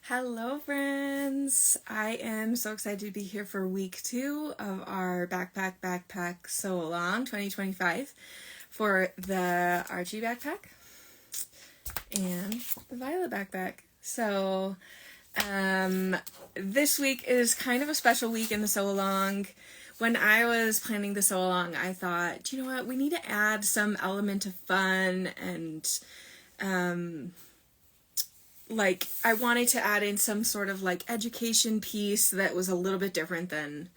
Hello, friends. I am so excited to be here for week 2 of our Backpack Sew Along 2025 for the Archie Backpack and the Violet Backpack. So, this week is kind of a special week in the Sew Along. When I was planning the Sew Along, I thought, you know what, we need to add some element of fun and, I wanted to add in some sort of education piece that was a little bit different than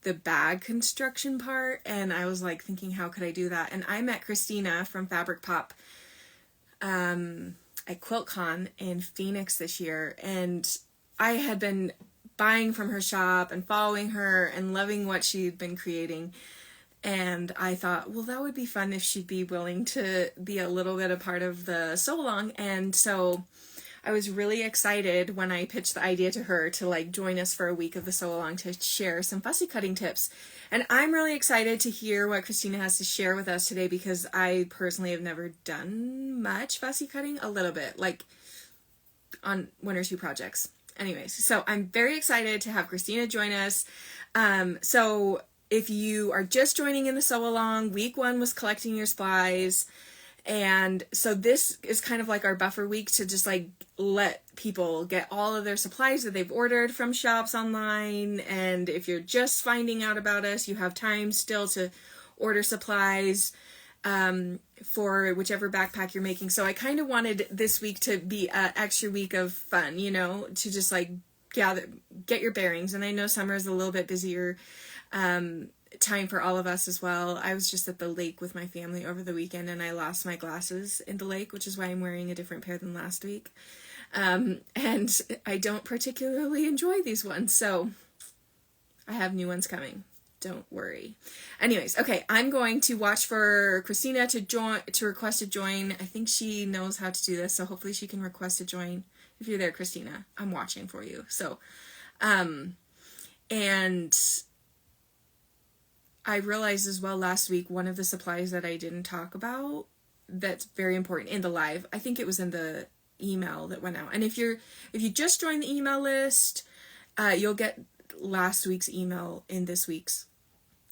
the bag construction part, and I was thinking, how could I do that? And I met Christina from Fabric Pop at QuiltCon in Phoenix this year, and I had been buying from her shop and following her and loving what she'd been creating, and I thought, well, that would be fun if she'd be willing to be a little bit a part of the sew along. And so I was really excited when I pitched the idea to her to join us for a week of the sew along to share some fussy cutting tips. And I'm really excited to hear what Christina has to share with us today, because I personally have never done much fussy cutting, a little bit, on one or two projects. Anyways, so I'm very excited to have Christina join us. So if you are just joining in the sew along, week 1 was collecting your supplies. And so this is kind of our buffer week to just let people get all of their supplies that they've ordered from shops online. And if you're just finding out about us, you have time still to order supplies for whichever backpack you're making. So I kind of wanted this week to be an extra week of fun, to just get your bearings. And I know summer is a little bit busier time for all of us as well. I was just at the lake with my family over the weekend, and I lost my glasses in the lake, which is why I'm wearing a different pair than last week. And I don't particularly enjoy these ones, so I have new ones coming. Don't worry. Anyways, okay, I'm going to watch for Christina to request to join. I think she knows how to do this, so hopefully she can request to join. If you're there, Christina, I'm watching for you. So, and I realized as well last week, one of the supplies that I didn't talk about that's very important in the live, I think it was in the email that went out. And if you just joined the email list, you'll get last week's email in this week's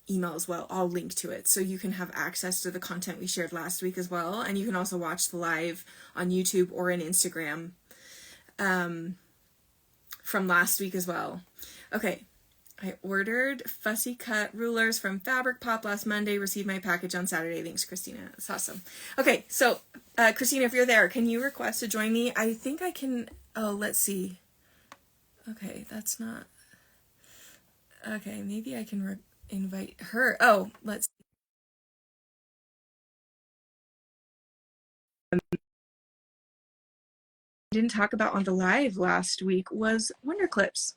email as well. I'll link to it so you can have access to the content we shared last week as well. And you can also watch the live on YouTube or in Instagram from last week as well. Okay. I ordered fussy cut rulers from Fabric Pop last Monday, received my package on Saturday. Thanks, Christina. That's awesome. Okay, so Christina, if you're there, can you request to join me? I think I can. Oh, let's see. Okay, that's not. Okay, maybe I can invite her. Oh, let's. Didn't talk about on the live last week was Wonder Clips.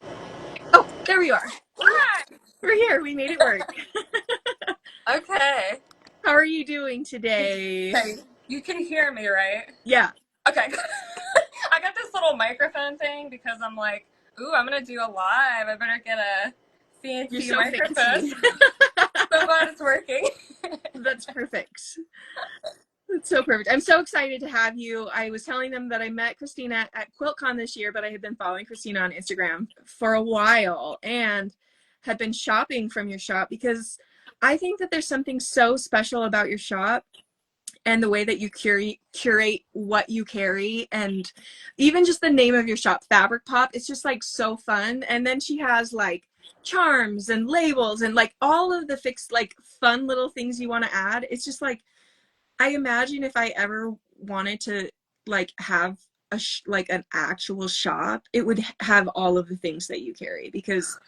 Oh, there we are. Hi. We're here. We made it work. Okay. How are you doing today? Hey, you can hear me, right? Yeah. Okay. I got this little microphone thing because I'm like, ooh, I'm gonna do a live. I better get a You're fancy so microphone. fancy. So glad it's working. That's perfect. That's so perfect. I'm so excited to have you. I was telling them that I met Christina at QuiltCon this year, but I had been following Christina on Instagram for a while and had been shopping from your shop because I think that there's something so special about your shop and the way that you curate what you carry, and even just the name of your shop, Fabric Pop. It's just so fun. And then she has charms and labels and all of the fixed fun little things you want to add. It's just I imagine if I ever wanted to have an actual shop, it would have all of the things that you carry, because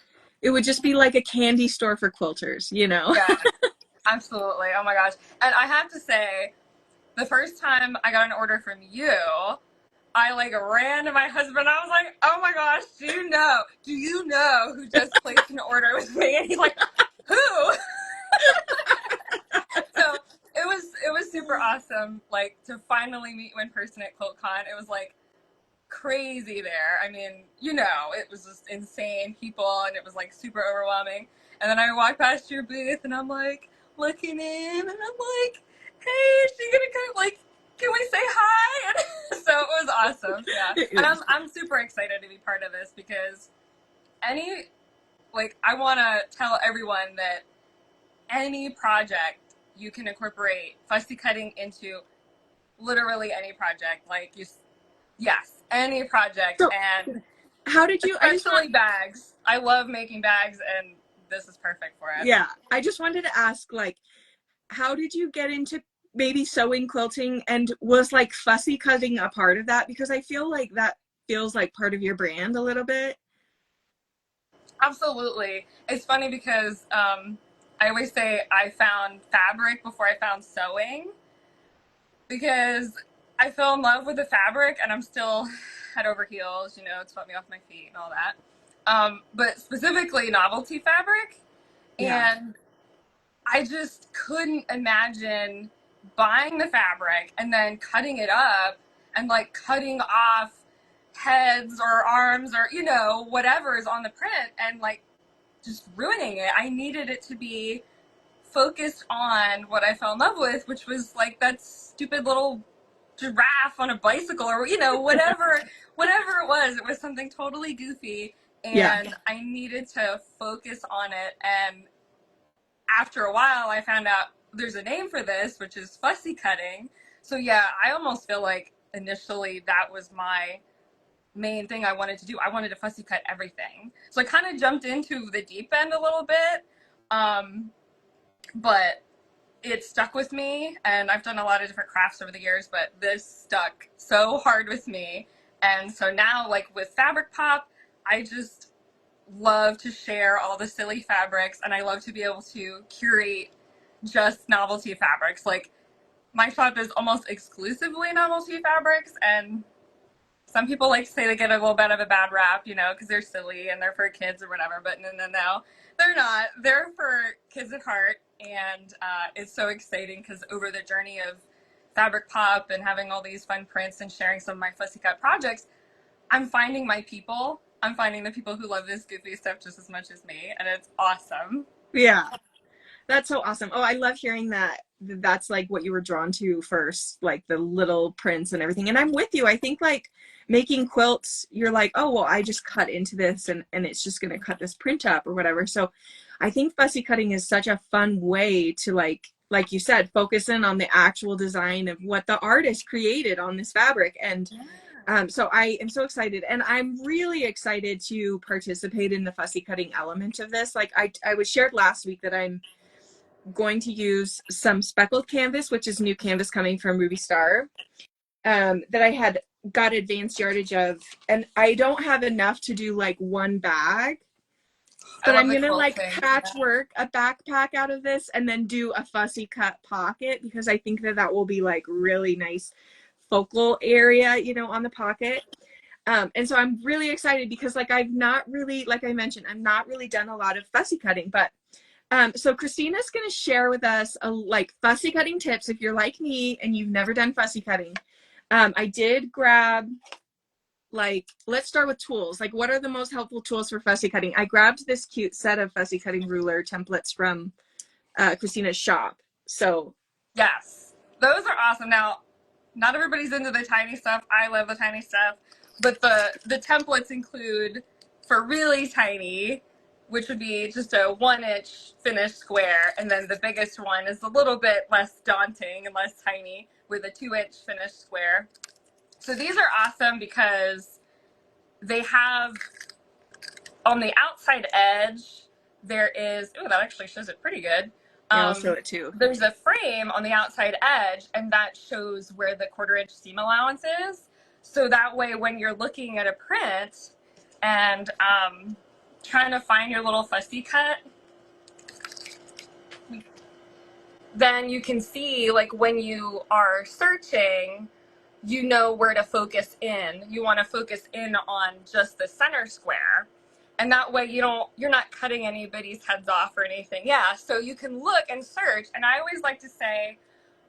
it would just be like a candy store for quilters, Yeah, absolutely. Oh my gosh. And I have to say, the first time I got an order from you, I ran to my husband. I was like, "Oh my gosh, do you know who just placed an order with me?" And he's like, "Who?" So it was super awesome, to finally meet you in person at QuiltCon. It was crazy there. I mean, it was just insane people, and it was super overwhelming. And then I walked past your booth, and I'm looking in, and I'm like, "Hey, is she gonna come can we say hi? And so it was awesome. Yeah. And Yeah. I'm super excited to be part of this because any, like, I want to tell everyone that any project you can incorporate fussy cutting into literally any project. Like, yes, any project. So And how did you, I just want, especially bags. I love making bags, and this is perfect for it. yeah, I just wanted to ask, like, how did you get into maybe sewing quilting, and was like fussy cutting a part of that? Because I feel like that feels like part of your brand a little bit. Absolutely. It's funny because I always say I found fabric before I found sewing because I fell in love with the fabric and I'm still head over heels, you know, it swept me off my feet and all that. But specifically novelty fabric. Yeah. And I just couldn't imagine buying the fabric and then cutting it up and like cutting off heads or arms or, you know, whatever is on the print and like just ruining it. I needed it to be focused on what I fell in love with, which was like that stupid little giraffe on a bicycle or, you know, whatever it was. It was something totally goofy Yeah. and I needed to focus on it. And after a while, I found out there's a name for this, which is fussy cutting. So yeah, I almost feel like initially that was my main thing I wanted to do. I wanted to fussy cut everything. So I kind of jumped into the deep end a little bit. Um, but it stuck with me and I've done a lot of different crafts over the years, but this stuck so hard with me. And so now like with Fabric Pop, I just love to share all the silly fabrics and I love to be able to curate just novelty fabrics. Like my shop is almost exclusively novelty fabrics and some people like to say they get a little bit of a bad rap, you know, because they're silly and they're for kids or whatever. But no, no, no, they're not. They're for kids at heart, and it's so exciting because over the journey of Fabric Pop and having all these fun prints and sharing some of my fussy cut projects, I'm finding my people. I'm finding the people who love this goofy stuff just as much as me, and it's awesome. Yeah. That's so awesome. Oh, I love hearing that that's like what you were drawn to first, like the little prints and everything. And I'm with you. I think like making quilts, you're like, oh, well, I just cut into this and it's just going to cut this print up or whatever. So I think fussy cutting is such a fun way to like you said, focus in on the actual design of what the artist created on this fabric. And so I am so excited, and I'm really excited to participate in the fussy cutting element of this. Like I was shared last week that I'm going to use some speckled canvas, which is new canvas coming from Ruby Star, that I had got advanced yardage of, and I don't have enough to do like one bag, I but love I'm the gonna like quilting. Yeah. patchwork a backpack out of this and then do a fussy cut pocket because I think that that will be like really nice focal area, you know, on the pocket. And so I'm really excited because like I've not really, like I mentioned, I've not really done a lot of fussy cutting, but so Christina's going to share with us like fussy cutting tips if you're like me and you've never done fussy cutting. I did grab like, let's start with tools. Like what are the most helpful tools for fussy cutting? I grabbed this cute set of fussy cutting ruler templates from Christina's shop. So Yes, those are awesome. Now, not everybody's into the tiny stuff. I love the tiny stuff, but the templates include for really tiny, which would be just a 1 inch finished square, and then the biggest one is a little bit less daunting and less tiny with a 2 inch finished square. So these are awesome because they have on the outside edge there is, oh, that actually shows it pretty good. yeah, I'll show it too. There's a frame on the outside edge, and that shows where the 1/4 inch seam allowance is. So that way, when you're looking at a print and trying to find your little fussy cut, then you can see, like, when you are searching, you know where to focus in. You want to focus in on just the center square. And that way you're not cutting anybody's heads off or anything. Yeah, so you can look and search. And I always like to say,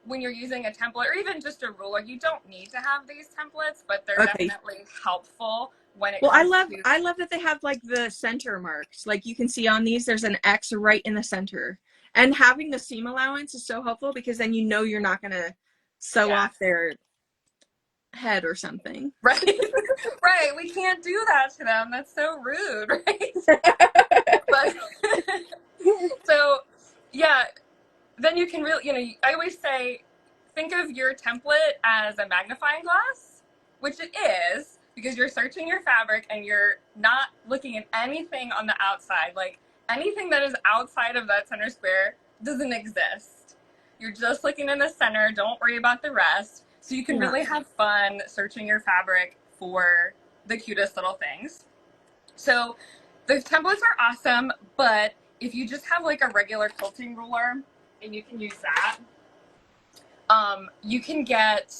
when you're using a template or even just a ruler, you don't need to have these templates, but they're Okay. definitely helpful when it Well, comes to. I love that they have like the center marks. Like you can see on these, there's an X right in the center. And having the seam allowance is so helpful because then you know you're not gonna sew Yeah. off their head or something. Right. Right. We can't do that to them. That's so rude, right? But so yeah, then you can really, I always say, think of your template as a magnifying glass, which it is, because you're searching your fabric and you're not looking at anything on the outside. Like anything that is outside of that center square doesn't exist. You're just looking in the center. Don't worry about the rest. So you can Yeah. really have fun searching your fabric for the cutest little things. So the templates are awesome, but if you just have like a regular quilting ruler, and you can use that, you can get,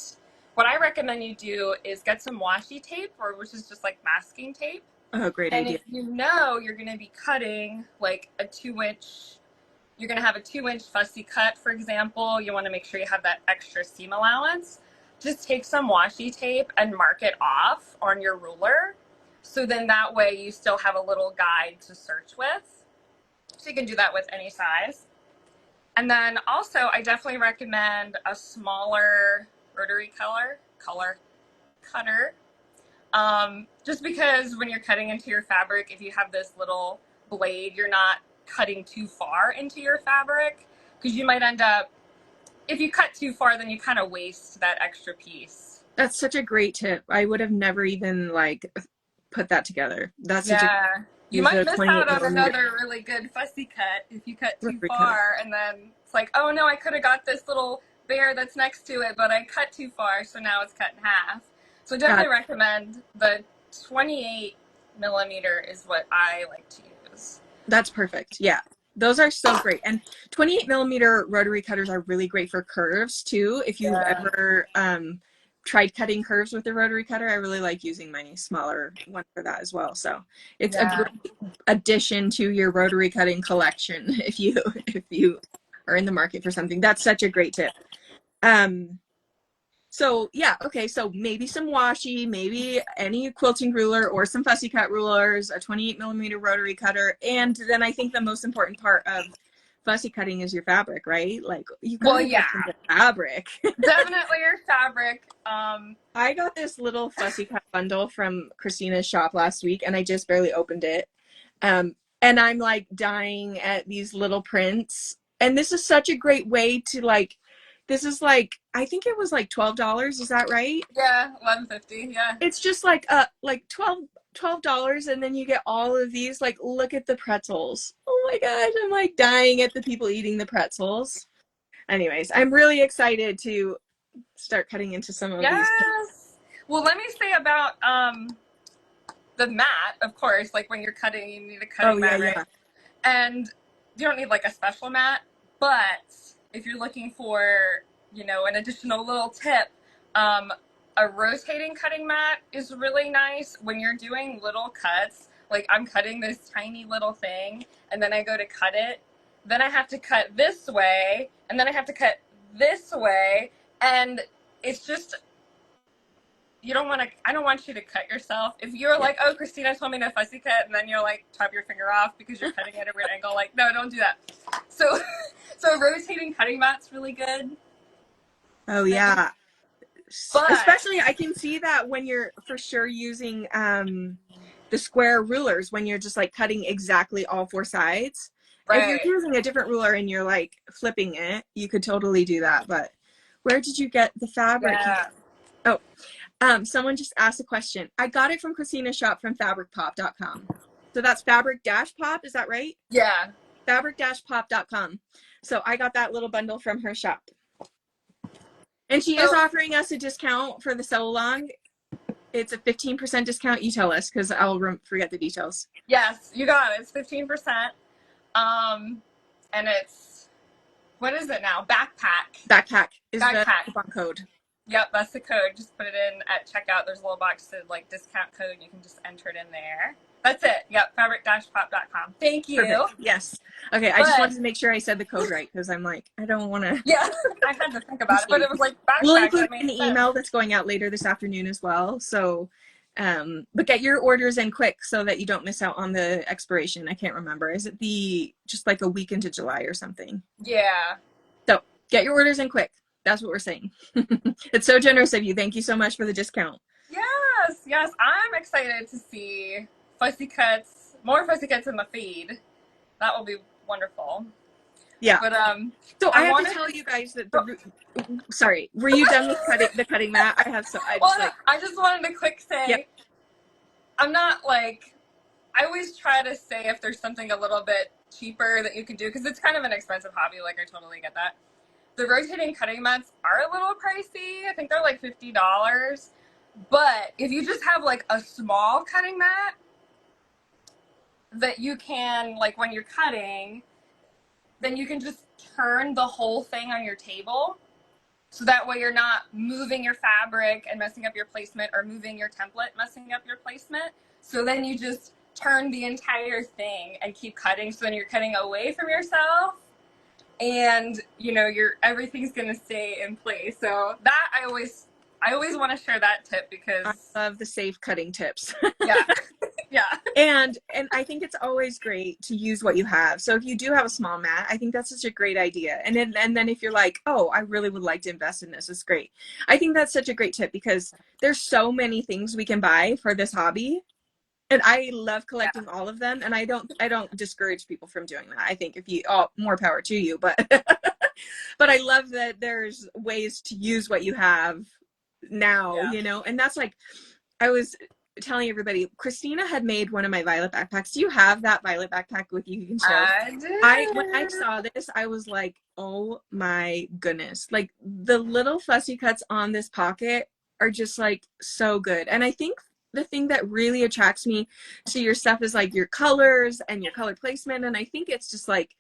what I recommend you do is get some washi tape, or which is just like masking tape. Oh, great And idea. if you know you're going to be cutting like a 2-inch, you're going to have a 2-inch fussy cut, for example, you want to make sure you have that extra seam allowance. Just take some washi tape and mark it off on your ruler. So then that way you still have a little guide to search with. So you can do that with any size. And then also, I definitely recommend a smaller rotary cutter. Just because when you're cutting into your fabric, if you have this little blade, you're not cutting too far into your fabric, because you might end up, if you cut too far, then you kind of waste that extra piece. That's such a great tip. I would have never even like put that together. That's such a Yeah. You use might a miss 28 out on millimeter another really good fussy cut if you cut too rotary cutter. far, and then it's like, oh no, I could have got this little bear that's next to it, but I cut too far, so now it's cut in half. So Yeah, definitely recommend the 28 millimeter is what I like to use. that's perfect. Yeah. Those are so great. And 28 millimeter rotary cutters are really great for curves too. If you've Yeah. ever tried cutting curves with a rotary cutter, I really like using my smaller one for that as well. So it's a Yeah. great addition to your rotary cutting collection if you are in the market for something. That's such a great tip. So yeah, okay, so maybe some washi, maybe any quilting ruler or some fussy cut rulers, a 28 millimeter rotary cutter, and then I think the most important part of fussy cutting is your fabric, right? Like you Well, gotta yeah, get some good fabric. definitely your fabric. I got this little fussy cut bundle from Christina's shop last week, and I just barely opened it. And I'm like dying at these little prints. And this is such a great way to like, this is like, I think it was like $12. Is that right? Yeah, 1150. Yeah. It's just like $12 and then you get all of these. Like, look at the pretzels. Oh my gosh, I'm like dying at the people eating the pretzels. Anyways, I'm really excited to start cutting into some of these. Yes. Well, let me say about the mat, of course, like when you're cutting, you need a Oh cutting yeah, mat, right? yeah. And you don't need like a special mat, but if you're looking for, an additional little tip, um, a rotating cutting mat is really nice when you're doing little cuts. Like I'm cutting this tiny little thing, and then I go to cut it. Then I have to cut this way, and then I have to cut this way, and it's just, I don't want you to cut yourself. If you're Yeah. like, oh, Christina told me to fussy cut, and then you're like, chop your finger off because you're cutting at a weird angle, like, no, don't do that. So, so rotating cutting mat's really good. Oh yeah. But, Especially I can see that when you're for sure using the square rulers when you're just like cutting exactly all four sides. If you're right, using a different ruler and you're like flipping it, you could totally do that. But where did you get the fabric? yeah, Oh, someone just asked a question. I got it from Christina's shop from fabricpop.com. So that's fabric-pop, is that right? yeah. Fabric-pop.com. So I got that little bundle from her shop. And she is So, offering us a discount for the sew along. It's a 15% discount. You tell us because I'll forget the details. yes, you got it. It's 15%. And it's, what is it now? Backpack. Backpack is the Backpack. coupon code. Yep, that's the code. Just put it in at checkout. There's a little box that like discount code. You can just enter it in there. That's it. Yep, fabric-pop.com. Thank you. Perfect. Yes. Okay, I just wanted to make sure I said the code right because I'm like, I don't want to. Yeah, I had to think about it, but it was like We'll backpack. include That made an sense. email that's going out later this afternoon as well. So, but get your orders in quick so that you don't miss out on the expiration. I can't remember. Is it just like a week into July or something? Yeah. So get your orders in quick. That's what we're saying. It's so generous of you. Thank you so much for the discount. Yes, yes. I'm excited to see Fussy Cuts, more Fussy Cuts in the feed. That will be wonderful. Yeah. But So I I have to wanted tell to. you guys that sorry, were you done with cutting mat? I Well, just no, like, I just wanted to quick yep. say I'm not like I always try to say if there's something a little bit cheaper that you can do because it's kind of an expensive hobby. Like I totally get that. The rotating cutting mats are a little pricey. I think they're like $50. But if you just have like a small cutting mat that you can like when you're cutting, then you can just turn the whole thing on your table. So that way you're not moving your fabric and messing up your placement or moving your template, messing up your placement. So then you just turn the entire thing and keep cutting. So then you're cutting away from yourself and you know, you're everything's gonna stay in place. So that I always want to share that tip I because love the safe cutting tips. yeah. Yeah. And I think it's always great to use what you have. So if you do have a small mat, I think that's such a great idea. And then if you're like, oh, I really would like to invest in this, it's great. I think that's such a great tip because there's so many things we can buy for this hobby. And I love Yeah. collecting all of them. And I don't discourage people from doing that. I think if you more power to you, but but I love that there's ways to use what you have now, Yeah. and that's like I was telling everybody, Christina had made one of my violet backpacks. Do you have that violet backpack with you can show? I When I do. saw this, I was like, oh my goodness. Like the little fussy cuts on this pocket are just like so good. And I think the thing that really attracts me to your stuff is like your colors and your color placement. And I think it's just like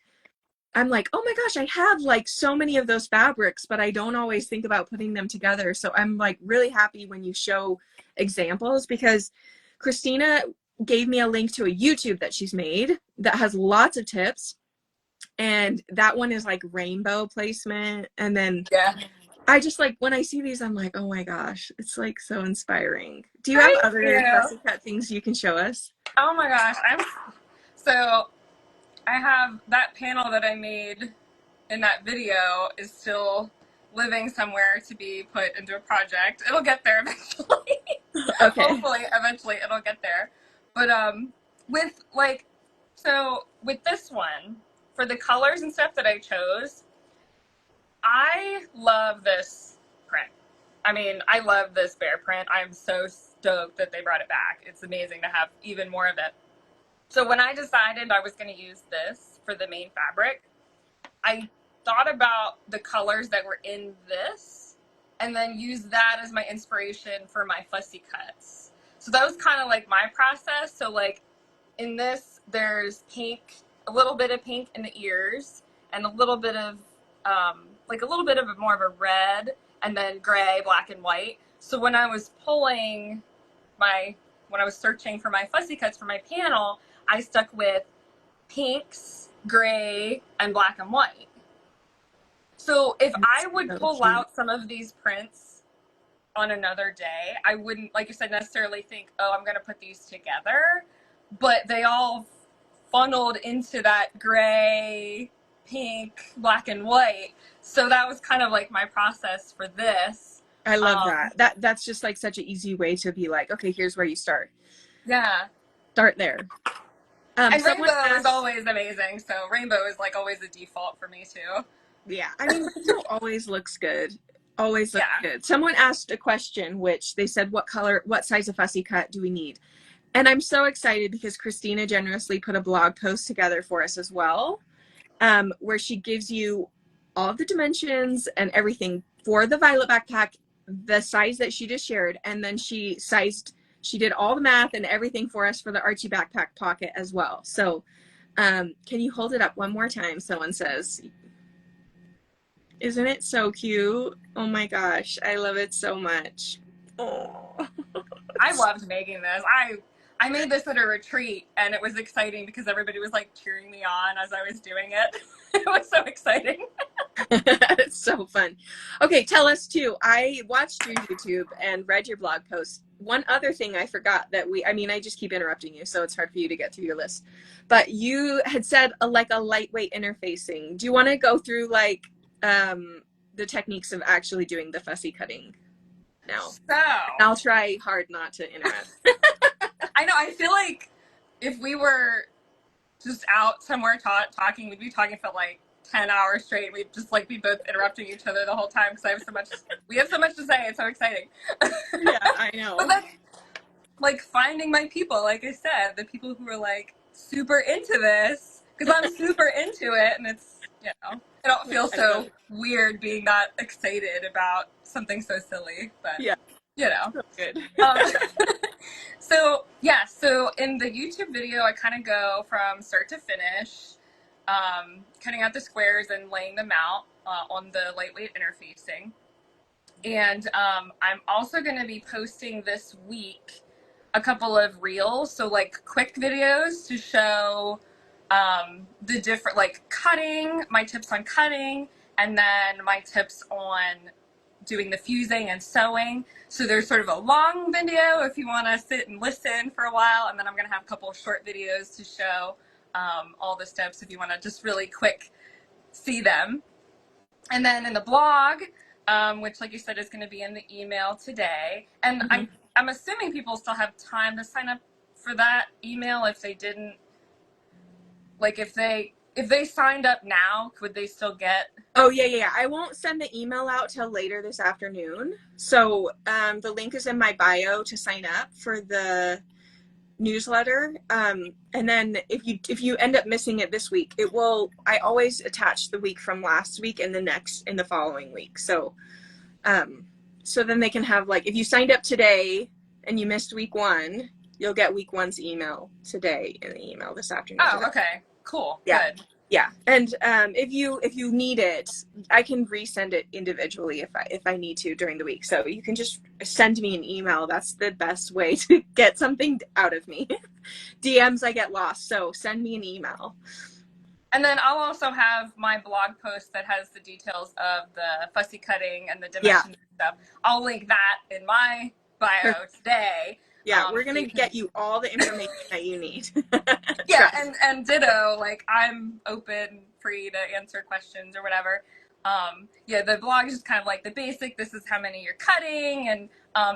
I'm like, oh my gosh, I have like so many of those fabrics, but I don't always think about putting them together. So I'm like really happy when you show examples because Christina gave me a link to a YouTube that she's made that has lots of tips. And that one is like rainbow placement. And then Yeah. I just like when I see these, I'm like, oh my gosh, it's like so inspiring. Do you have Thank other you. fussy cut things you can show us? Oh my gosh. So I have that panel that I made in that video is still living somewhere to be put into a project. It'll get there eventually. Okay. Hopefully, eventually it'll get there. But with like, so with this one, for the colors and stuff that I chose, I love this print. I mean, I love this bear print. I'm so stoked that they brought it back. It's amazing to have even more of it. So when I decided I was going to use this for the main fabric, I thought about the colors that were in this and then use that as my inspiration for my fussy cuts. So that was kind of like my process. So like in this, there's pink, a little bit of pink in the ears and a little bit of like a little bit of more of a red and then gray, black and white. So when I was pulling my, when I was searching for my fussy cuts for my panel, I stuck with pinks, gray, and black and white. So if I That's would so pull cute. out some of these prints on another day, I wouldn't, like you said, necessarily think, oh, I'm going to put these together. But they all funneled into that gray, pink, black, and white. So that was kind of like my process for this. I love Um, that. That's just like such an easy way to be like, okay, here's where you start. yeah. Start there. And Someone rainbow is asked, always amazing. So rainbow is like always the default for me too. yeah, I mean, rainbow always looks good. Always looks Yeah. good. Someone asked a question, which they said, what size of fussy cut do we need? And I'm so excited because Christina generously put a blog post together for us as well, where she gives you all the dimensions and everything for the violet backpack, the size that she just shared, and then she did all the math and everything for us for the Archie backpack pocket as well. So can you hold it up one more time? Someone says, isn't it so cute? Oh my gosh, I love it so much. Oh, I loved making this. I made this at a retreat and it was exciting because everybody was like cheering me on as I was doing it. It was so exciting. it's so fun. Okay, tell us too. I watched your YouTube and read your blog post. One other thing I forgot that I mean, I just keep interrupting you, so it's hard for you to get through your list. But you had said like a lightweight interfacing. Do you want to go through like the techniques of actually doing the fussy cutting now. So I'll try hard not to interrupt. I know, I feel like if we were just out somewhere talking, we'd be talking for like 10 hours straight. We'd just like be both interrupting each other the whole time because we have so much to say. It's so exciting. Yeah, I know. But then, like, finding my people, like I said, the people who are like super into this, because I'm super into it, and it's, I don't feel so weird being that excited about something so silly, but yeah, so good. So in the YouTube video, I kind of go from start to finish, cutting out the squares and laying them out on the lightweight interfacing. And I'm also going to be posting this week a couple of reels, so like quick videos to show the different, like cutting, my tips on cutting, and then my tips on doing the fusing and sewing. So there's sort of a long video if you want to sit and listen for a while, and then I'm going to have a couple of short videos to show all the steps if you want to just really quick see them. And then in the blog, which like you said is going to be in the email today, and I'm assuming people still have time to sign up for that email if they didn't, like if they signed up now, could they still get? Oh, yeah. I won't send the email out till later this afternoon. So the link is in my bio to sign up for the newsletter. And then if you end up missing it this week, I always attach the week from last week and the following week. So then they can have, like, if you signed up today and you missed week 1, you'll get week 1's email today in the email this afternoon. Oh, okay. Cool. Yeah. Good. Yeah. And if you need it, I can resend it individually if I need to during the week. So you can just send me an email. That's the best way to get something out of me. DMs, I get lost. So send me an email. And then I'll also have my blog post that has the details of the fussy cutting and the dimensions and stuff. I'll link that in my bio today. Yeah, we're going to get you all the information that you need. Yeah, and ditto, like, I'm open, free to answer questions or whatever. The blog is just kind of like the basic, this is how many you're cutting, and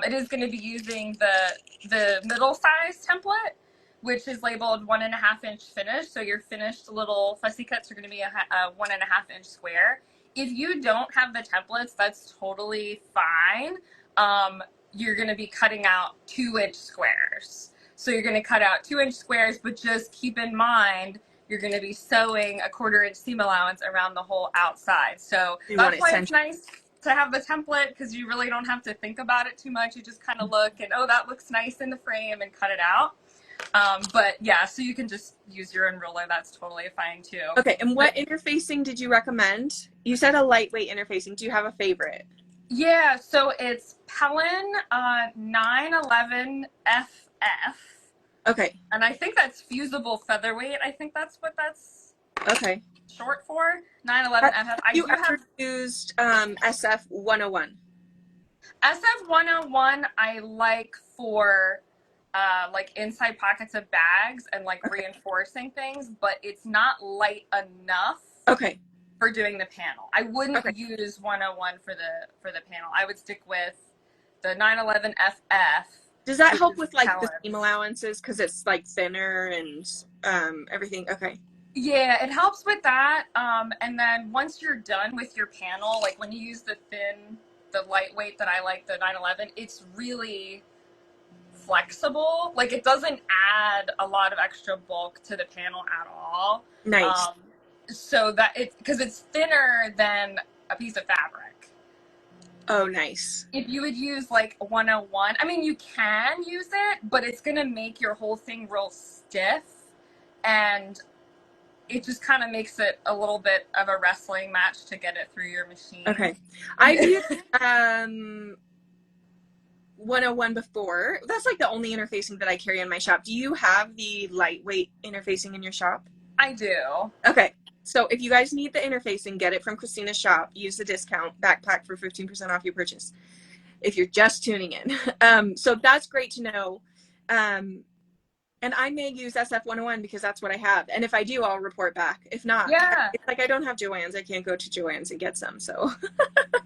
it is going to be using the middle size template, which is labeled 1.5 inch finish. So your finished little fussy cuts are going to be a 1.5 inch square. If you don't have the templates, that's totally fine. You're going to be cutting out 2-inch squares. So you're going to cut out 2-inch squares, but just keep in mind, you're going to be sewing a 1/4 inch seam allowance around the whole outside. So that's why it's nice to have the template, because you really don't have to think about it too much. You just kind of look and, oh, that looks nice in the frame, and cut it out. But yeah, so you can just use your own ruler. That's totally fine too. Okay, and what interfacing did you recommend? You said a lightweight interfacing. Do you have a favorite? Yeah, so it's Pellin 911 FF. Okay. And I think that's fusible featherweight. I think that's what that's short for. 911 FF. You ever used SF 101? SF 101 I like for like inside pockets of bags and like reinforcing things, but it's not light enough. Okay. For doing the panel. I wouldn't use 101 for the panel. I would stick with the 911 FF. Does that help with like the seam allowances because it's like thinner and everything? Okay. Yeah, it helps with that. And then once you're done with your panel, like when you use the lightweight that I like, the 911, it's really flexible. Like it doesn't add a lot of extra bulk to the panel at all. Nice. So that because it's thinner than a piece of fabric. Oh, nice. If you would use like 101, I mean, you can use it, but it's going to make your whole thing real stiff, and it just kind of makes it a little bit of a wrestling match to get it through your machine. Okay. I've used 101 before. That's like the only interfacing that I carry in my shop. Do you have the lightweight interfacing in your shop? I do. Okay. So if you guys need the interfacing, get it from Christina's shop. Use the discount backpack for 15% off your purchase if you're just tuning in. So that's great to know. And I may use SF-101 because that's what I have. And if I do, I'll report back. If not, Yeah. it's like I don't have Joann's. I can't go to Joann's and get some. So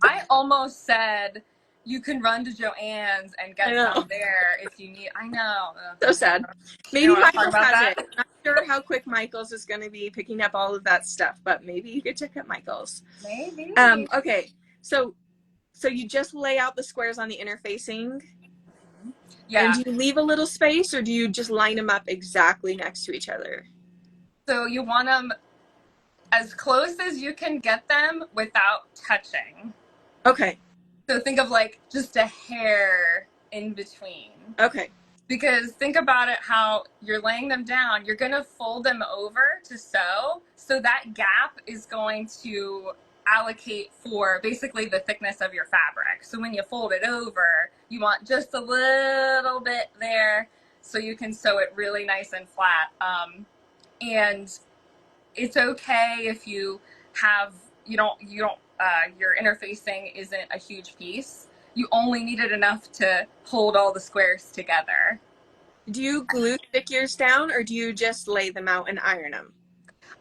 I almost said you can run to Joann's and I get know. some there if you need. I know. So sad. You don't Maybe want to talk Michael's about has that? it. I'm not sure how quick Michael's is going to be picking up all of that stuff, but maybe you could check out Michael's. Maybe. Okay. So you just lay out the squares on the interfacing, and Yeah. do you leave a little space, or do you just line them up exactly next to each other? So you want them as close as you can get them without touching. Okay. So think of like just a hair in between. Okay. Because think about it, how you're laying them down, you're going to fold them over to sew. So that gap is going to allocate for basically the thickness of your fabric. So when you fold it over, you want just a little bit there so you can sew it really nice and flat. And it's okay if you have, your interfacing isn't a huge piece. You only need it enough to hold all the squares together. Do you glue stick yours down, or do you just lay them out and iron them?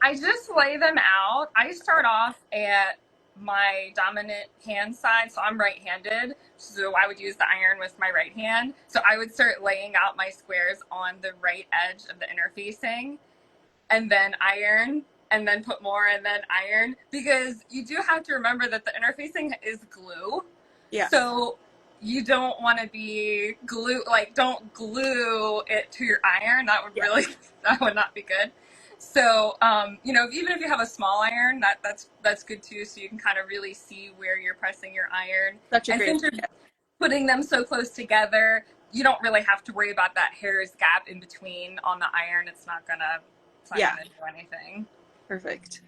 I just lay them out. I start off at my dominant hand side, so I'm right-handed, so I would use the iron with my right hand. So I would start laying out my squares on the right edge of the interfacing, and then iron, and then put more, and then iron, because you do have to remember that the interfacing is glue. Yeah. So you don't want to be glue, like don't glue it to your iron. That would Yeah. really, that would not be good. So, even if you have a small iron, that's good too. So you can kind of really see where you're pressing your iron. Such a And great since you're idea. putting them so close together, you don't really have to worry about that hair's gap in between on the iron. It's not Yeah. gonna do anything. Perfect.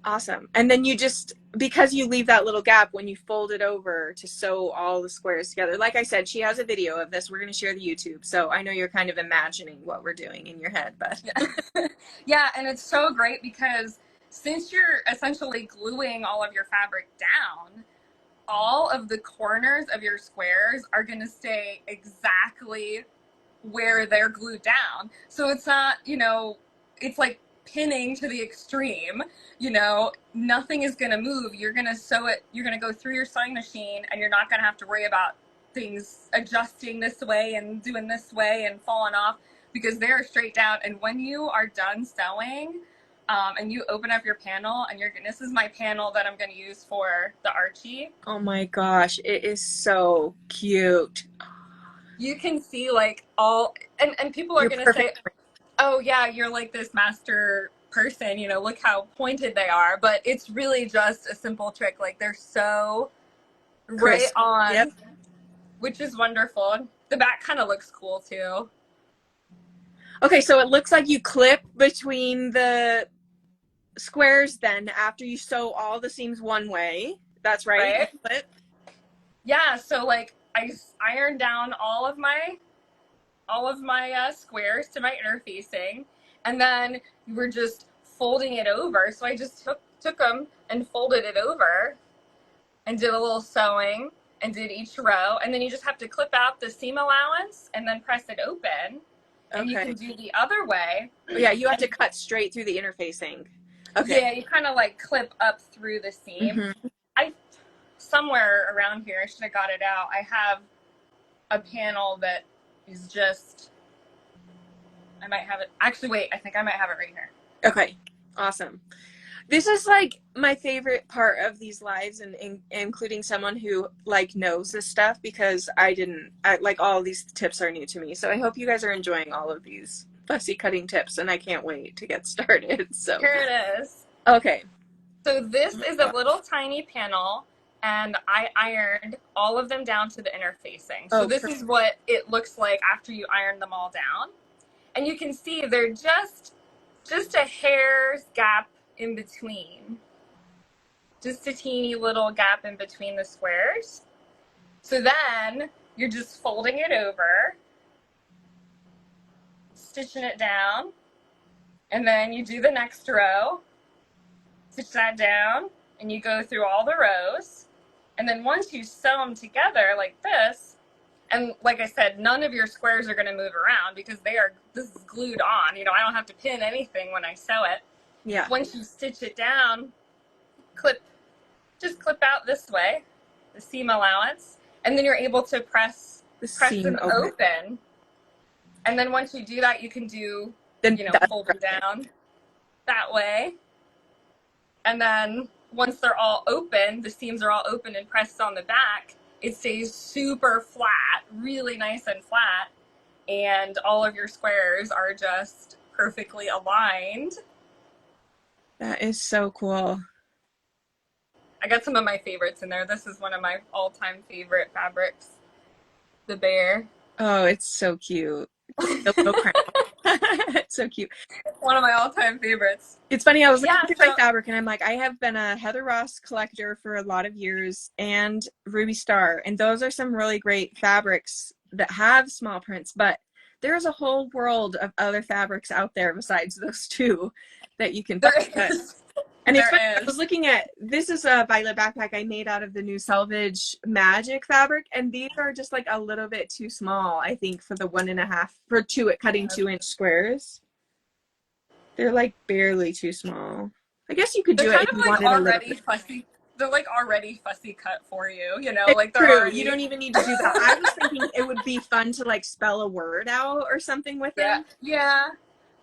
Awesome. And then you just, because you leave that little gap when you fold it over to sew all the squares together. Like I said, she has a video of this. We're going to share the YouTube. So I know you're kind of imagining what we're doing in your head, but Yeah. Yeah, and it's so great because since you're essentially gluing all of your fabric down, all of the corners of your squares are going to stay exactly where they're glued down. So it's not, it's like pinning to the extreme, nothing is going to move. You're going to sew it, you're going to go through your sewing machine, and you're not going to have to worry about things adjusting this way and doing this way and falling off, because they're straight down. And when you are done sewing, and you open up your panel, and this is my panel that I'm going to use for the Archie. oh my gosh, it is so cute. You can see like all, and people are You're going to say, perfect. oh yeah, you're like this master person, look how pointed they are. But it's really just a simple trick. Like they're so right Crisp. Yep. on, which is wonderful. The back kind of looks cool too. Okay, so it looks like you clip between the squares then after you sew all the seams one way. That's right. You Right? clip. Yeah. So like I ironed down all of my squares to my interfacing, and then we're just folding it over. So I just took them and folded it over and did a little sewing and did each row, and then you just have to clip out the seam allowance and then press it open, and you can Okay. do the other way. Oh, yeah, you have to cut straight through the interfacing. Okay. Yeah, you kind of like clip up through the seam. Mm-hmm. I somewhere around here, I should have got it out. I have a panel that is just, I might have it. Actually, wait, I think I might have it right here. Okay. Awesome. This is like my favorite part of these lives, and including someone who like knows this stuff, because like all of these tips are new to me. So I hope you guys are enjoying all of these fussy cutting tips, and I can't wait to get started. So Here it is. okay. So this is a little tiny panel, and I ironed all of them down to the interfacing. So this is what it looks like after you iron them all down. And you can see they're just a hair's gap in between. Just a teeny little gap in between the squares. So then you're just folding it over, stitching it down, and then you do the next row, stitch that down, and you go through all the rows. And then once you sew them together like this, And like I said, none of your squares are going to move around because this is glued on. I don't have to pin anything when I sew it. Yeah. Once you stitch it down, just clip out this way, the seam allowance, and then you're able to press The them seam open. open. And then once you do that, you can do, Then fold them down that way. And then once they're all open, the seams are all open and pressed on the back, it stays super flat, really nice and flat. And all of your squares are just perfectly aligned. that is so cool. I got some of my favorites in there. This is one of my all-time favorite fabrics, the bear. Oh, it's so cute. The little crown. It's so cute. One of my all-time favorites. It's funny, I was looking Yeah, through so my fabric and I'm like, I have been a Heather Ross collector for a lot of years and Ruby Star, and those are some really great fabrics that have small prints, but there's a whole world of other fabrics out there besides those two that you can there find. is. And it's There funny, I is. was looking at, this is a Violet backpack I made out of the new Selvage Magic fabric, and these are just like a little bit too small, I think, for the 1.5, for cutting 2-inch squares. They're like barely too small. I guess you could They're do it kind if of you like wanted a little already bit. fussy. They're like already fussy cut for you, It's like they're true. You already. don't even need to do that. I was thinking it would be fun to like spell a word out or something with Yeah. them. Yeah.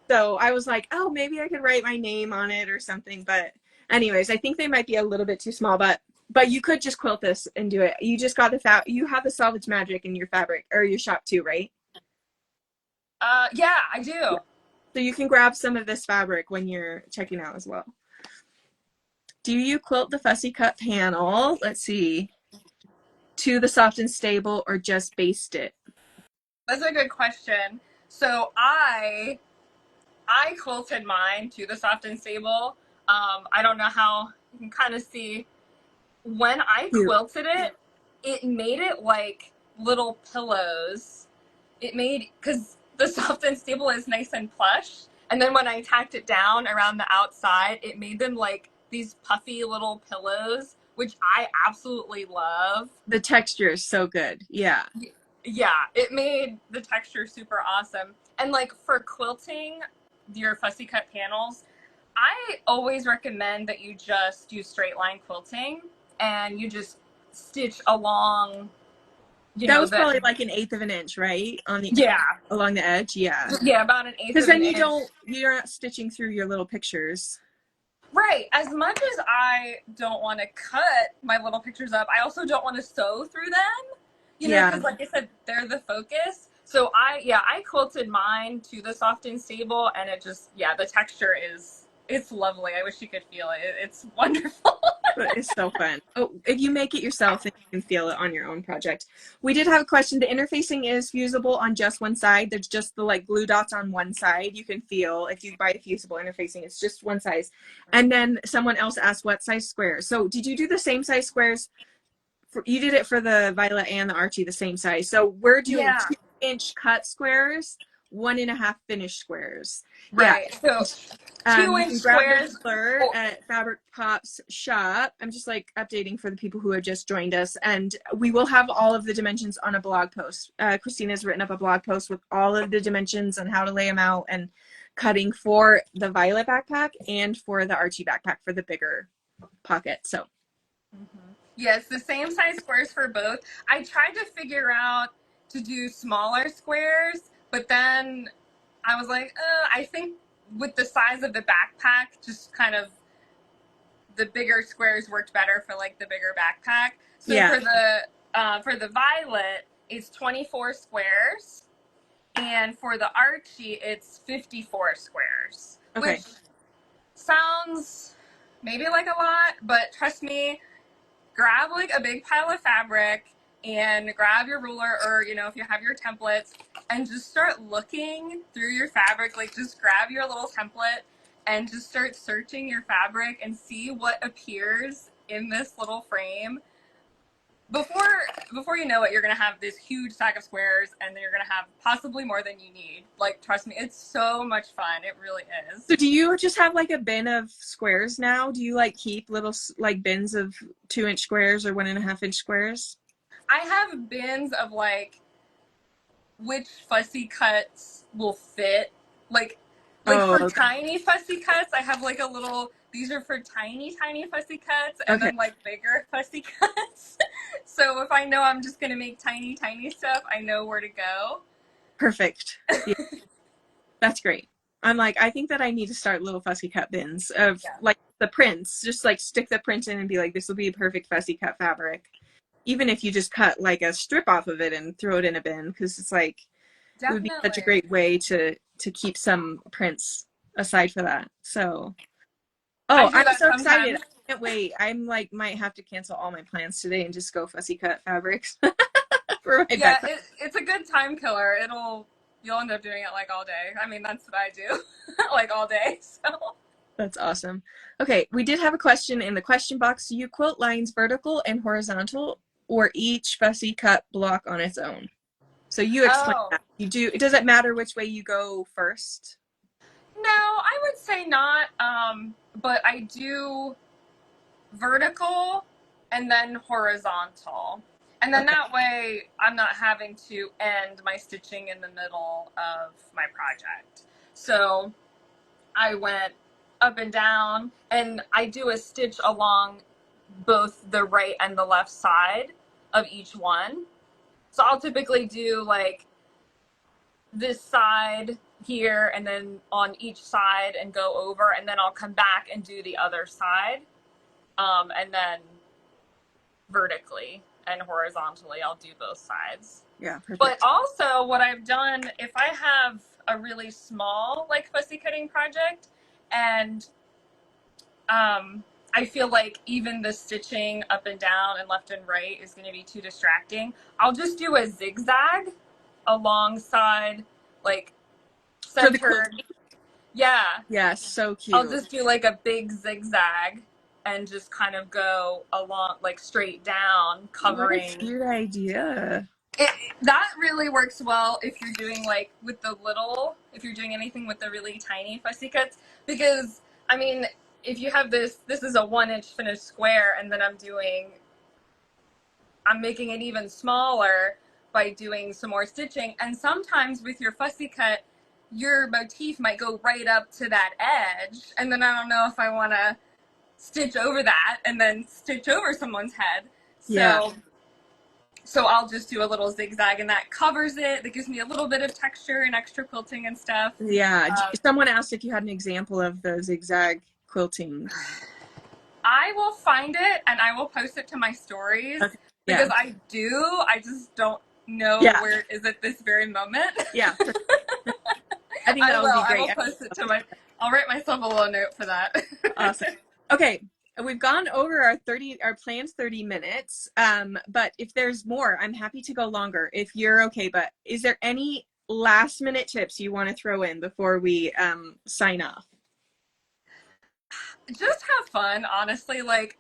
So I was like, oh, maybe I could write my name on it or something. But anyways, I think they might be a little bit too small. But you could just quilt this and do it. You just got you have the Salvage Magic in your fabric or your shop too, right? Yeah, I do. So you can grab some of this fabric when you're checking out as well. Do you quilt the Fussy Cut panel? Let's see. To the soft and stable or just baste it? That's a good question. So I quilted mine to the soft and stable. I don't know how you can kind of see when I Cute. quilted it. It made it like little pillows. It made because the soft and stable is nice and plush, and then when I tacked it down around the outside, it made them like these puffy little pillows, which I absolutely love. The texture is so good. Yeah. Yeah, it made the texture super awesome. And like for quilting your fussy cut panels, I always recommend that you just use straight line quilting and you just stitch along, That was the probably like 1/8 of an inch, right? yeah, Along the edge. Yeah. yeah, about an eighth Because of an then inch. you're not stitching through your little pictures. Right. As much as I don't want to cut my little pictures up, I also don't want to sew through them, Yeah. because like I said, they're the focus. So I quilted mine to the soft and stable, and it just, the texture it's lovely. I wish you could feel it. It's wonderful. But it's so fun. Oh, if you make it yourself, then you can feel it on your own project. We did have a question. The interfacing is fusible on just one side. There's just the like glue dots on one side. You can feel if you buy the fusible interfacing, it's just one size. And then someone else asked what size squares. So did you do the same size squares? You did it for the Violet and the Archie the same size. So we're doing Yeah. 2-inch cut squares, 1.5 finished squares. Yeah. Right. So You 2 inch can grab the squares. ruler Oh, at Fabric Pop's shop. I'm just like updating for the people who have just joined us, and we will have all of the dimensions on a blog post. Christina's written up a blog post with all of the dimensions and how to lay them out and cutting for the Violet backpack and for the Archie backpack for the bigger pocket. So yeah, it's the same size squares for both. I tried to figure out to do smaller squares, but then I was like, I think with the size of the backpack, just kind of the bigger squares worked better for like the bigger backpack. So yeah, for the Violet, it's 24 squares, and for the Archie, it's 54 squares, which okay. sounds maybe like a lot, but trust me, grab like a big pile of fabric and grab your ruler, or if you have your templates, and just start looking through your fabric. Like just grab your little template and just start searching your fabric and see what appears in this little frame. Before you know it, you're gonna have this huge stack of squares, and then you're gonna have possibly more than you need. Like, trust me, it's so much fun. It really is. So do you just have like a bin of squares now? Do you like keep little like bins of 2-inch squares or 1.5-inch squares? I have bins of like which fussy cuts will fit. Like Oh, for okay. tiny fussy cuts, I have like a little, these are for tiny, tiny fussy cuts, and Okay. then like bigger fussy cuts. So if I know I'm just gonna make tiny, tiny stuff, I know where to go. Perfect. Yeah, that's great. I'm like, I think that I need to start little fussy cut bins of Yeah, like the prints. Just like stick the print in and be like, this will be a perfect fussy cut fabric. Even if you just cut like a strip off of it and throw it in a bin, because it's like it would be such a definitely. great way to keep some prints aside for that. So, oh, I do I'm that so excited. sometimes. I can't wait. I'm like might have to cancel all my plans today and just go fussy cut fabrics for my Yeah, backpack. it's a good time killer. You'll end up doing it like all day. I mean, that's what I do, like all day. So. That's awesome. Okay, we did have a question in the question box. Do you quilt lines vertical and horizontal or each fussy cut block on its own? So you explain Oh, that. You do, does it matter which way you go first? no, I would say not. But I do vertical and then horizontal. And then Okay. that way I'm not having to end my stitching in the middle of my project. So I went up and down and I do a stitch along both the right and the left side of each one. So I'll typically do like this side here and then on each side and go over, and then I'll come back and do the other side. And then vertically and horizontally, I'll do both sides. Yeah, But perfect. also, what I've done, if I have a really small, like, fussy cutting project, and I feel like even the stitching up and down and left and right is going to be too distracting, I'll just do a zigzag alongside, like, For the centered. quilting? Yeah, Yeah, so I'll cute. just do like a big zigzag and just kind of go along, like straight down, What a covering. cute idea. It, that really works well if you're doing like with the little, if you're doing anything with the really tiny fussy cuts. Because, I mean, if you have this is a 1 inch finished square, and then I'm making it even smaller by doing some more stitching. And sometimes with your fussy cut, your motif might go right up to that edge. And then I don't know if I want to stitch over that and then stitch over someone's head. Yeah. So I'll just do a little zigzag, and that covers it. That gives me a little bit of texture and extra quilting and stuff. Yeah. Um, Someone asked if you had an example of the zigzag quilting. I will find it and I will post it to my stories Okay. because Yeah. I do. I just don't know Yeah. where it is at this very moment. Yeah. I think I that would will. be I great. will post it to my. I'll write myself a little note for that. Awesome. Okay, we've gone over our planned 30 minutes. But if there's more, I'm happy to go longer if you're okay. But is there any last minute tips you want to throw in before we sign off? Just have fun, honestly. Like,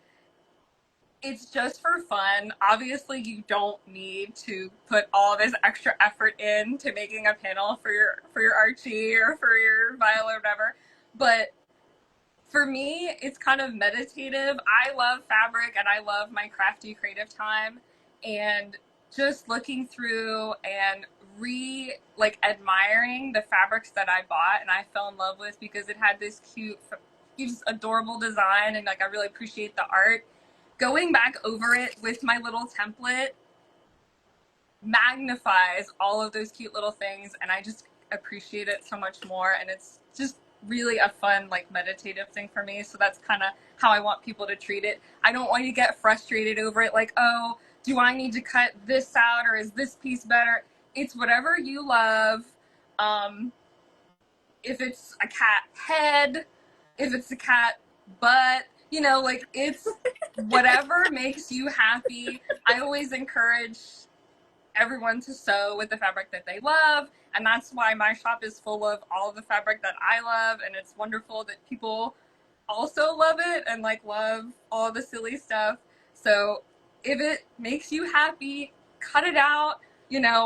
it's just for fun. Obviously, you don't need to put all this extra effort into making a panel for your Archie or for your Viola or whatever. But for me, it's kind of meditative. I love fabric and I love my crafty creative time, and just looking through and like admiring the fabrics that I bought and I fell in love with because it had this just adorable design, and like I really appreciate the art. Going back over it with my little template magnifies all of those cute little things, and I just appreciate it so much more, and it's just really a fun like meditative thing for me. So that's kind of how I want people to treat it. I don't want you to get frustrated over it, like, oh, do I need to cut this out, or is this piece better? It's whatever you love. um if it's a cat head, if it's a cat butt, like, it's whatever makes you happy. I always encourage everyone to sew with the fabric that they love, and that's why my shop is full of all of the fabric that I love, and it's wonderful that people also love it and like love all the silly stuff. So if it makes you happy, cut it out,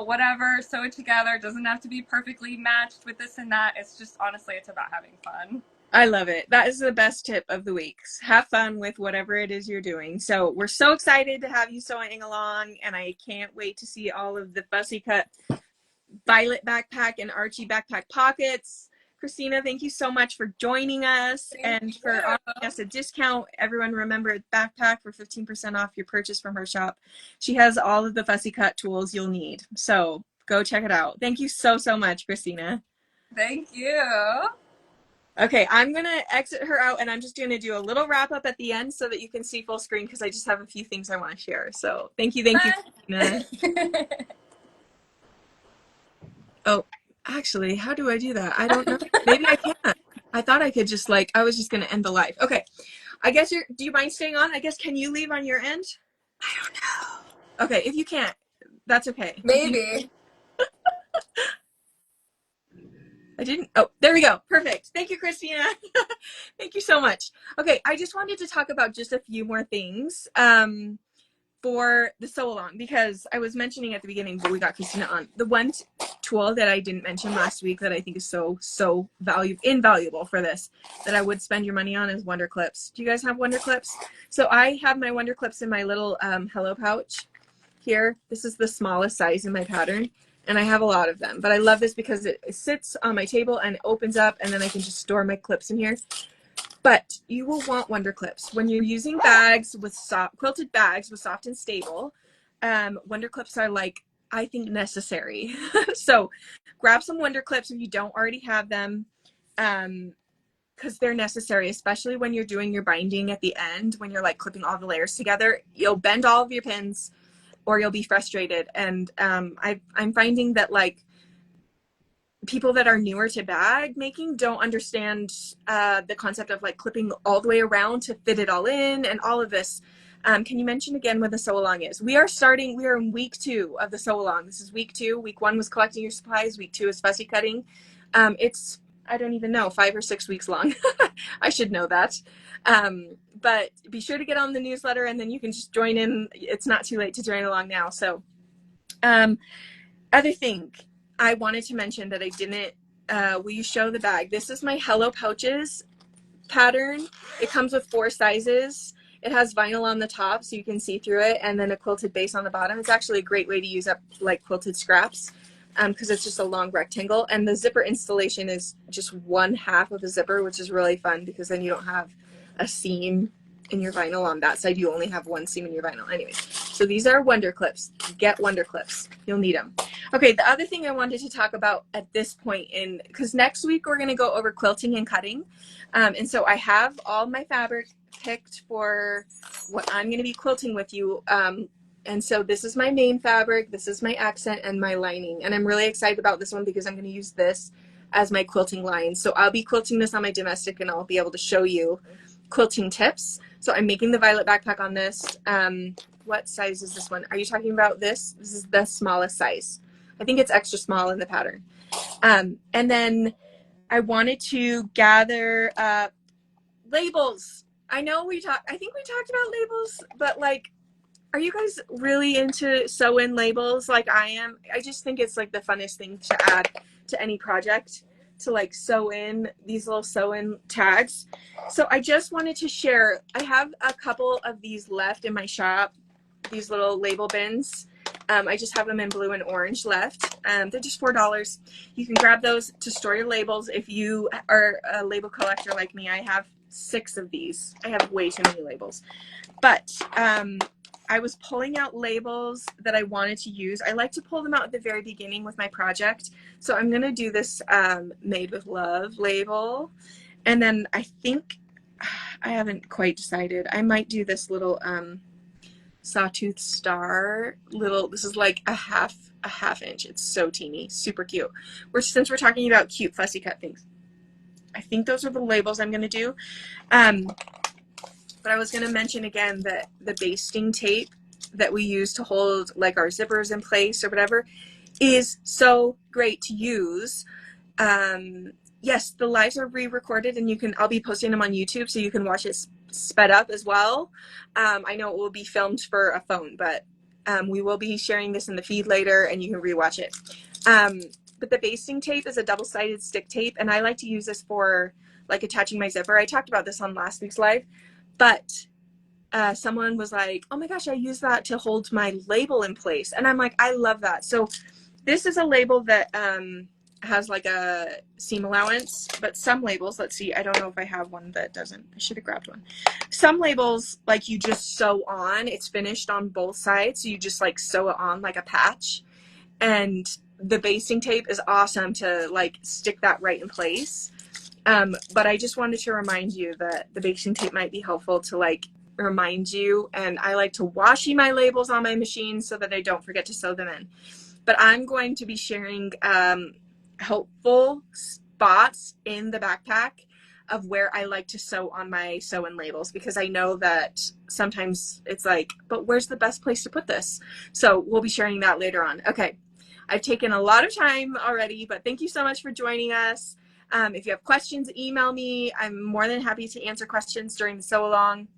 whatever, sew it together. It doesn't have to be perfectly matched with this and that. It's just, honestly, it's about having fun. I love it. That is the best tip of the week. Have fun with whatever it is you're doing. So we're so excited to have you sewing along, and I can't wait to see all of the fussy cut Violet Backpack and Archie Backpack Pockets. Christina, thank you so much for joining us Thank and for you. offering us a discount. Everyone remember Backpack for 15% off your purchase from her shop. She has all of the fussy cut tools you'll need. So go check it out. Thank you so, so much, Christina. Thank you. Okay, I'm going to exit her out and I'm just going to do a little wrap up at the end so that you can see full screen because I just have a few things I want to share. So thank you, Christina. Oh, actually, how do I do that? I don't know. Maybe I can't. I thought I could just I was just going to end the live. Okay. I guess do you mind staying on? I guess, can you leave on your end? I don't know. Okay. If you can't, that's okay. Maybe. I didn't. Oh, there we go. Perfect. Thank you, Christina. Thank you so much. Okay. I just wanted to talk about just a few more things. For the sew along because I was mentioning at the beginning, but we got Christina on the one tool that I didn't mention last week that I think is so invaluable for this that I would spend your money on is Wonder Clips. Do you guys have Wonder Clips? So I have my Wonder Clips in my little Hello pouch here. This is the smallest size in my pattern and I have a lot of them, but I love this because it sits on my table and it opens up and then I can just store my clips in here. But you will want Wonder Clips when you're using bags with quilted bags with soft and stable. Wonder Clips are I think necessary. So grab some Wonder Clips if you don't already have them, because they're necessary, especially when you're doing your binding at the end, when you're clipping all the layers together. You'll bend all of your pins or you'll be frustrated. And I'm finding that people that are newer to bag making don't understand the concept of clipping all the way around to fit it all in and all of this. Can you mention again what the sew along is? We are in week 2 of the sew along. This is week 2. Week 1 was collecting your supplies. Week 2 is fussy cutting. It's, I don't even know, 5 or 6 weeks long. I should know that. But be sure to get on the newsletter and then you can just join in. It's not too late to join along now. So other thing I wanted to mention that I didn't, will you show the bag? This is my Hello Pouches pattern. It comes with 4 sizes. It has vinyl on the top so you can see through it and then a quilted base on the bottom. It's actually a great way to use up quilted scraps because it's just a long rectangle. And the zipper installation is just 1/2 of a zipper, which is really fun because then you don't have a seam in your vinyl on that side. You only have 1 seam in your vinyl. Anyways, so these are Wonder Clips. Get Wonder Clips. You'll need them. Okay, the other thing I wanted to talk about at this point because next week we're going to go over quilting and cutting. And so I have all my fabric picked for what I'm going to be quilting with you. And so this is my main fabric, this is my accent and my lining. And I'm really excited about this one because I'm going to use this as my quilting line. So I'll be quilting this on my domestic and I'll be able to show you quilting tips. So I'm making the Violet Backpack on this. What size is this one? Are you talking about this? This is the smallest size. I think it's extra small in the pattern. And then I wanted to gather labels. I think we talked about labels, but are you guys really into sew-in labels like I am? I just think it's the funnest thing to add to any project, to sew in these little sew-in tags. So I just wanted to share, I have a couple of these left in my shop, these little label bins. I just have them in blue and orange left. They're just $4. You can grab those to store your labels. If you are a label collector like me, I have 6 of these. I have way too many labels. But I was pulling out labels that I wanted to use. I like to pull them out at the very beginning with my project. So I'm going to do this Made with Love label. And then I think, I haven't quite decided, I might do this little Sawtooth Star little, this is a half inch. It's so teeny, super cute. Since we're talking about cute fussy cut things, I think those are the labels I'm going to do. But I was going to mention again that the basting tape that we use to hold our zippers in place or whatever is so great to use. Yes, the lives are re-recorded and I'll be posting them on YouTube so you can watch it sped up as well. I know it will be filmed for a phone, but we will be sharing this in the feed later and you can rewatch it. But the basting tape is a double-sided stick tape and I like to use this for attaching my zipper. I talked about this on last week's live. But someone was like, oh my gosh, I use that to hold my label in place. And I'm like, I love that. So This is a label that has like a seam allowance, but some labels, let's see, I don't know if I have one that doesn't. I should have grabbed one. Some labels, like you just sew on, it's finished on both sides, so you just like sew it on like a patch. And the basting tape is awesome to like stick that right in place. But I just wanted to remind you that the basting tape might be helpful to like remind you. And I like to washi my labels on my machine so that I don't forget to sew them in. But I'm going to be sharing helpful spots in the backpack of where I like to sew on my sew-in labels, because I know that sometimes it's like, but where's the best place to put this? So we'll be sharing that later on. Okay, I've taken a lot of time already, but thank you so much for joining us. If you have questions, email me. I'm more than happy to answer questions during the sew along.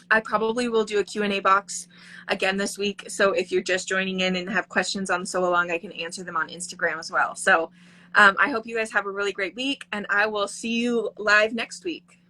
I probably will do a Q&A box again this week. So if you're just joining in and have questions on the sew along, I can answer them on Instagram as well. So I hope you guys have a really great week, and I will see you live next week.